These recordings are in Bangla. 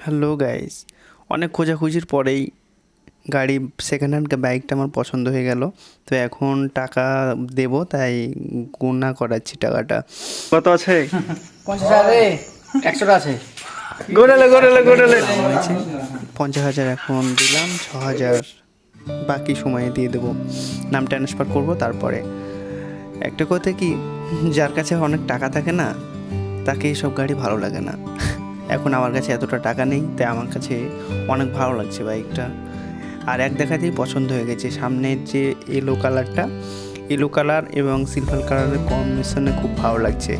হ্যালো গাইস, অনেক খোঁজাখুঁজির পরেই গাড়ি সেকেন্ড হ্যান্ড বাইকটা আমার পছন্দ হয়ে গেল। তো এখন টাকা দেবো, তাই গণনা করাচ্ছি টাকাটা কত আছে। 50,000 100টা আছে। গোড়ালে গোড়ালে গোড়ালে হয়েছে 50,000। এখন দিলাম 6,000, বাকি সময়ে দিয়ে দেবো। নাম ট্রান্সফার করবো। তারপরে একটা কথা কি, যার কাছে অনেক টাকা থাকে না, তাকে এইসব গাড়ি ভালো লাগে না। এখন আমার কাছে এতটা টাকা নেই, তাই আমার কাছে অনেক ভালো লাগছে বাইকটা। আর এক দেখাতেই পছন্দ হয়ে গেছে। সামনের যে এলো কালার এবং সিলভার কালারের কম্বিনেশনে খুব ভালো লাগছে।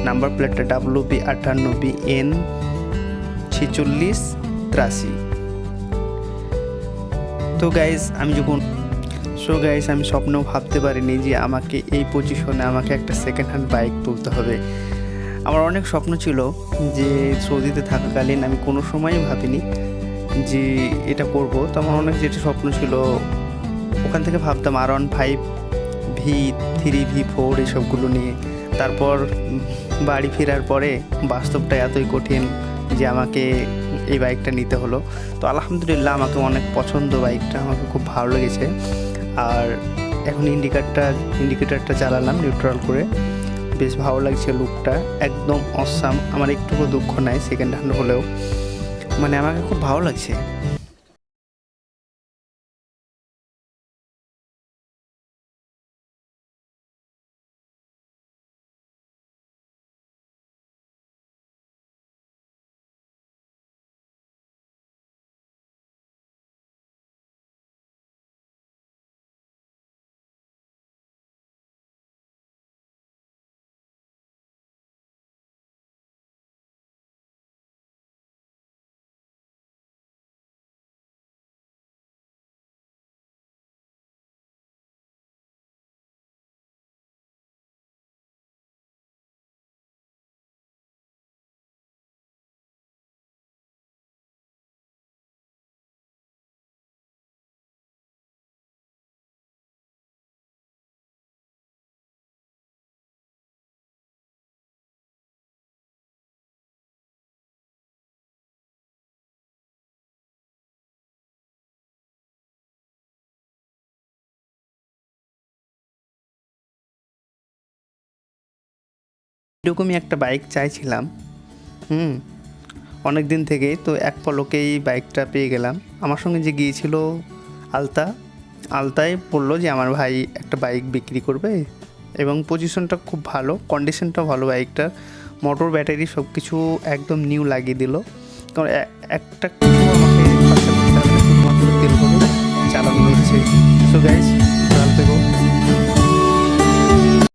নাম্বার প্লেটটা WB98N4683। তো গাইজ আমি স্বপ্নেও ভাবতে পারিনি যে আমাকে এই পজিশনে আমাকে একটা সেকেন্ড হ্যান্ড বাইক তুলতে হবে। আমার অনেক স্বপ্ন ছিল যে সৌদিতে থাকাকালীন আমি কোনো সময়ই ভাবিনি যে এটা করব। তো আমার অনেক যেটা স্বপ্ন ছিল, ওখান থেকে ভাবতাম R15, V3, V4 এসবগুলো নিয়ে। তারপর বাড়ি ফেরার পরে বাস্তবটা এতই কঠিন যে আমাকে এই বাইকটা নিতে হলো। তো আলহামদুলিল্লাহ, আমাকে অনেক পছন্দ বাইকটা, আমাকে খুব ভালো লেগেছে। আর এখন ইন্ডিকেটারটা চালালাম নিউট্রাল করে, বেশ ভালো লাগছে লুকটা, একদম অসাম। আমার একটুকু দুঃখ নাই সেকেন্ড হ্যান্ড হলেও, মানে আমাকে খুব ভালো লাগছে। এরকমই একটা বাইক চাইছিলাম অনেক দিন থেকে। তো এক পলকেই বাইকটা পেয়ে গেলাম। আমার সঙ্গে যে গিয়েছিল আলতায় বললো যে আমার ভাই একটা বাইক বিক্রি করবে, এবং পজিশনটা খুব ভালো, কন্ডিশনটাও ভালো বাইকটার। মোটর ব্যাটারি সব কিছু একদম নিউ লাগিয়ে দিল। কারণ একটা কিছু আমাকে খরচা করতে হবে না, শুধুমাত্র তেল করে চালানো হচ্ছে। So guys,